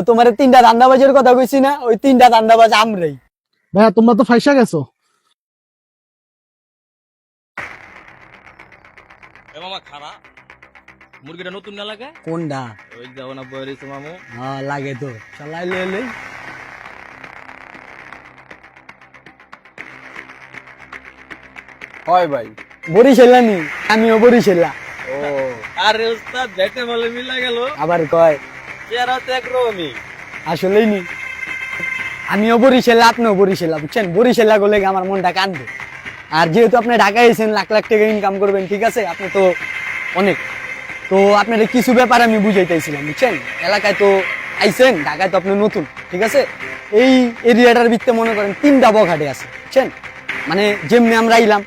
তোমার তিনটা ধান্দাবাজের কথা কইছি না, ওই তিনটা ধান্দাবাজ আমরাই। ভাইয়া তোমরা তো ফাইসা গেছো। মামা খারা মুরগিটা নতুন না লাগে? কোনটা? ওই যাও না বইরিস মামু। হ্যাঁ লাগে তো, চালাই লই। হয় ভাই, বরিশালা নি, আমিও বরিশালা। ও আরে উস্তাদ দেখতে বলে মিলা গেল, আবার কয় চেহারা তো একরকমই। আসলেই নি, আমিও বরিশালা আপনিও বরিশালা, বুঝছেন? বরিশালা গলে আমার মনটা কান্দে। আর যেহেতু আপনি ঢাকায় এসেছেন, লাখ লাখ টাকা ইনকাম করবেন, ঠিক আছে? আপনি তো অনেক, তো আপনার কিছু ব্যাপার আমি বুঝাইতেছিলাম, বুঝছেন? এলাকায় তো আইছেন, ঢাকায় তো আপনি নতুন, ঠিক আছে? এই এরিয়াটার ভিতরে মনে করেন 3টা বখাটে আছে, বুঝছেন? মানে যেমনি আমরা আইলাম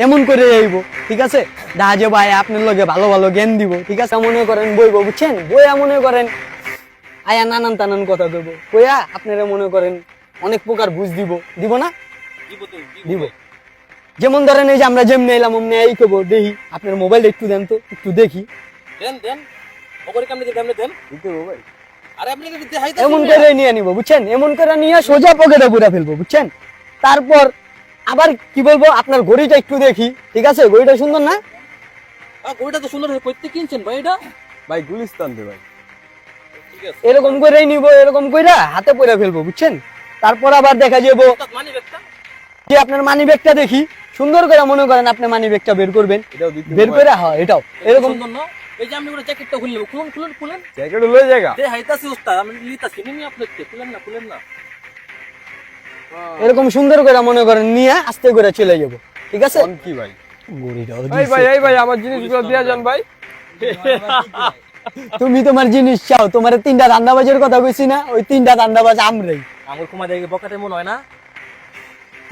এমন করে আইব, ঠিক আছে? দেখা যে ভাই আপনার লগে ভালো ভালো জ্ঞান দিব, ঠিক আছে? মনে করেন বইব, বুঝছেন? বইয়া মনে করেন আয়া নানান তানান কথা দেব, কইয়া আপনারা মনে করেন অনেক প্রকার বুঝ দিব না? দিব। যেমন ধরেন এই যে আমরা যেমনি এলাম অমনি এই কব, দেখি আপনার মোবাইল একটু দেন তো, একটু দেখি। দেন ওপরে কেমনে দেন দিতে হবে ভাই। আরে আপনি কি দেখাইতে এমন করে নিয়ে নিব, বুঝছেন? এমন করে নিয়ে সোজা পকেটে পুরা ফেলবো, বুঝছেন? তারপর আবার কি বলবো, আপনার ঘড়িটা একটু দেখি, ঠিক আছে? ঘড়িটা সুন্দর না? গরুটা তো সুন্দর কইতে কিনছেন ভাই এটা? ভাই গুলিস্তান দে ভাই। ঠিক আছে এরকম করেই নিব, এরকম কইরা হাতে পরে ফেলবো, বুঝছেন? তারপর আবার দেখা যাবো উস্তাদ মানি ব্যাগটা যে আপনার মানি ব্যাগটা দেখি, সুন্দর করে মনে করেন আপনি মানি ব্যাগটা বের করবেন, এটাও দিতে বের করে হয় এটাও এরকম। সুন্দর না? এই যে আমি ওটা জ্যাকেটটা খুলে নেব, খুলুন জ্যাকেট লই জায়গা। দেখাইতাছি উস্তাদ, আমি লিতাছি নিমি আপনাকে, খুলেন না এরকম সুন্দর করে মনে করেন নিয়ে আস্তে করে চলে যাবো, ঠিক আছে? কোন কি ভাই? ঘড়িটাও এই ভাই, দিছে। এই ভাই আমার জিনিসগুলো দিয়া যান ভাই। তুমি তোমার জিনিস চাও, তোমার 3টা ধান্দাবাজের কথা কইছি না, ওই 3টা ধান্দাবাজ আমরাই। আমার কুমা দেখে বকাতে মনে হয় না।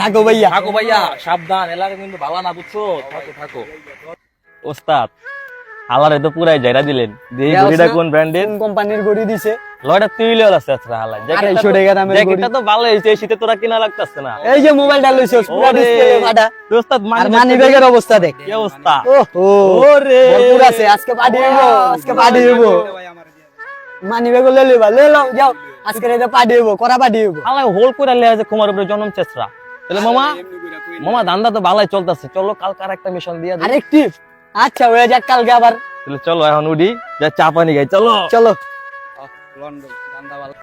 থাকো ভাইয়া। থাকো ভাইয়া, সাবধান, এলাকা কিন্তু ভালো না, বুঝছো? থাকো ওস্তাদ, হালারে তো পুরাই জায়গা দিলেন। এই ঘড়িটা কোন ব্র্যান্ডের? কোন কোম্পানির ঘড়ি দিছে? লয়টা তুইলেও আছে আচ্ছা হালাই। 250 টাকা দামের ঘড়ি। জ্যাকেটটা তো ভালো হইছে, এই শীতে তোরা কিনা লাগতাছে না। এই যে মোবাইলটা লইছস, পুরো ওরে, ডিসপ্লে ফাটা। ওস্তাদ আর মানি ব্যাগের অবস্থা দেখ। কি অবস্থা? ওহো, ওরে ভরপুর আছে, আজকে পার্টি হইবো, আজকে পার্টি হইবো। মানি ব্যাগ লই লও, যাও, আজকে রাতে পার্টি হইবো, করা পার্টি হইবো। হালাই হোল করে লেয়া যে কুমার উপরে জন্ম চেষ্টা। তাহলে মামা ধান্দা তো ভালোই চলতেছে, চলো কালকে আর একটা মিশন দিয়া দিই। আরেকটি আচ্ছা হয়ে যাক, কালকে আবার তাহলে চলো এখন উঠি, যা চা পানি খাই, চলো চলো।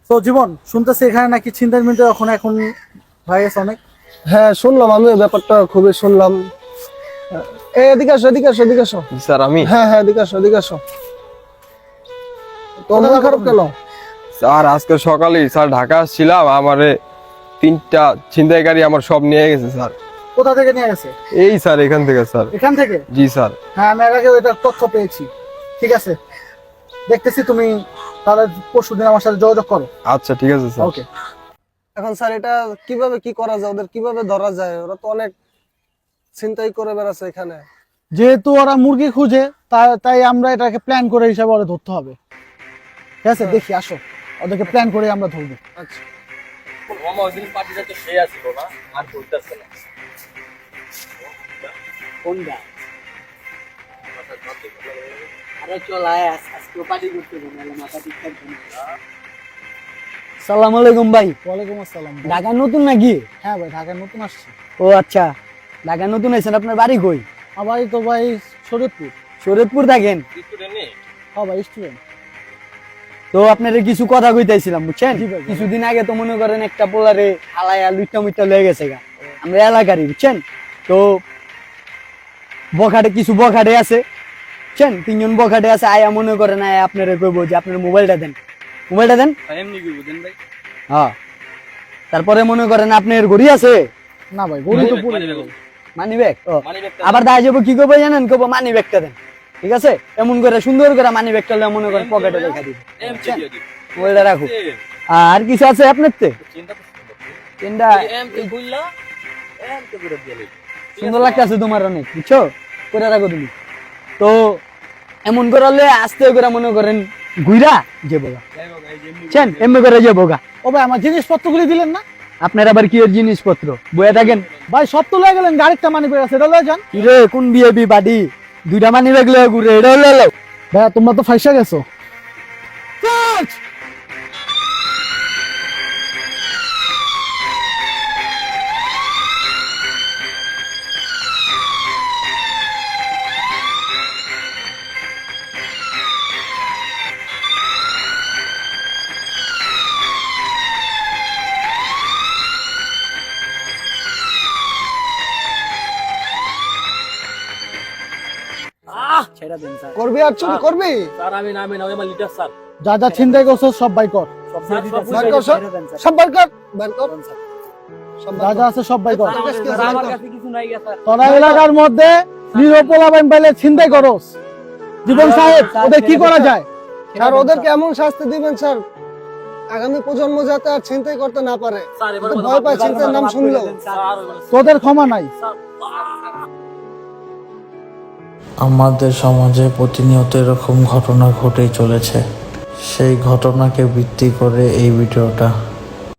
তো জীবন শুনতেছি এখানে নাকি ছিনতাই মিনতাই এখন হয়ে গেছে অনেক। হ্যাঁ শুনলাম, আমি ব্যাপারটা খুবই শুনলাম। এদিকে আসো, এদিকে আসো, এদিকে আসো। স্যার আমি হ্যাঁ হ্যাঁ এদিকে আসো, এদিকে আসো। তো মন খারাপ কেন? স্যার আজকে সকালে স্যার ঢাকা আসছিলাম, আমারে 3টা ছিনতাইকারী আমার সব নিয়ে গেছে স্যার। কোথা থেকে নিয়ে গেছে? এই স্যার এখান থেকে স্যার। এখান থেকে? জি স্যার। হ্যাঁ আমি আগে এটা তথ্য পেয়েছি। ঠিক আছে, দেখতেছি তুমি তাহলে পরশুদিন আমার সাথে যোগাযোগ করো। আচ্ছা ঠিক আছে স্যার। ওকে। এখন স্যার এটা কিভাবে কি করা যায়, ওদের কিভাবে ধরা যায়? ওরা তো অনেক ছিনতাই করে বেড়াচ্ছে এখানে। যেহেতু ওরা মুরগি খুঁজে, তাই আমরা এটাকে প্ল্যান করে হিসাবে ওরা ধরতে হবে। ঠিক আছে, দেখি আসো, ওদেরকে প্ল্যান করে আমরা ধরবো। আচ্ছা মামা ওই দিন পার্টিটা তো সে আসিল না, আর বলতেছে না। কোনটা? আরে চল আয়, আজকে পার্টি করতে হবে, নাহলে মাথা ঠিক থাকবে না। আসসালামু আলাইকুম ভাই। ওয়ালাইকুম আসসালাম। ঢাকা নতুন নাকি? হ্যাঁ ভাই, ঢাকায় নতুন আসছি। ও আচ্ছা, ঢাকা নতুন আইছেন, আপনার বাড়ি কই? আমার বাড়ি তো ভাই শরীয়তপুর। শরীয়তপুর থাকেন? হ্যাঁ ভাই, স্টুডেন্ট। তো আপনাদের কিছু কথা কইতাছিলাম, বুঝছেন? জি ভাই। কিছুদিন আগে তো মনে করেন একটা পোলারে হালায়া লুইটা মুইটা লয়ে গেছে গা, আমরা এলাকারই, বুঝছেন? তো বখাটে কিছু বখাটে আছে, বুঝছেন? 3জন বখাটে আছে, আয়া মনে করেন আয়া আপনারা কইবো যে আপনার মোবাইলটা দেন, মোবাইলটা দেন। এমনি কইবো দেন ভাই। হ্যাঁ, তারপরে মনে করেন আপনার ঘড়ি আছে? না ভাই, গরু তো পুরো মানি ব্যাগ? মানি ব্যাগটা আবার দেখা যাবো কি করবো জানেন, কবো মানি ব্যাগটা দেন, ঠিক আছে? এমন করে সুন্দর করে মানি ব্যাগটা মনে করেন পকেটে রেখে দিবে, এমনি দিয়ে দিই। মোবাইলটা রাখো। আর কিছু আছে আপনার তে? চিন্তা তো তিনটা এমনি কইলা, এমনি করে দিয়ে লই। সুন্দর লাগতেছে তোমার অনেক, বুঝছো? করে রাখো তুমি। তো এমন করলে আস্তে করে মনে করেন ঘুরা যে বোগা, বুঝছেন? এমনি করে যে বোগা। ও ভাই, আমার জিনিসপত্রগুলি দিলেন না? আপনার আবার কি এর জিনিসপত্র বয়ে থাকেন? ভাই সব তো লয়ে গেলেন, গাড়িটা মানি পেয়ে গেছে, এটা লয়ে যান। কি রে, কোন বিএবি বাড়ি 2টা মানি ব্যাগ লয়ে ঘুরে, এটা হলো ভাইয়া তোমরা তো ফাইসা গেছো। ছেড়ে দেন স্যার করবি আর চুরি করবি? স্যার আমি নামে নাও আমার লিডার স্যার। যা যা ছিনতাই করছো সব বাই কর, সব দিয়ে দিতেছি, বার কর, ছেড়ে দেন স্যার সব বার কর, বার কর। সব যা বার যা কর। আছে সব বাই কর। স্যার, আমার কাছে কিছু নাই গা, স্যার তোরা এলাকার মধ্যে নিরপলাবান পাইলে ছিনতাই করস। জীবন সাহেব, ওদের কি করা যায়? স্যার ওদেরকে এমন শাস্তি দিবেন স্যার, আগামী প্রজন্ম যাতে আর ছিনতাই করতে না পারে। স্যার এবার ওদের ভয় পায় ছিনতাইয়ের নাম শুনলেও। স্যার তোদের ক্ষমা নাই। আমাদের সমাজে প্রতিনিয়ত এরকম ঘটনা ঘটেই চলেছে। সেই ঘটনাকে ভিত্তি করে এই ভিডিওটা।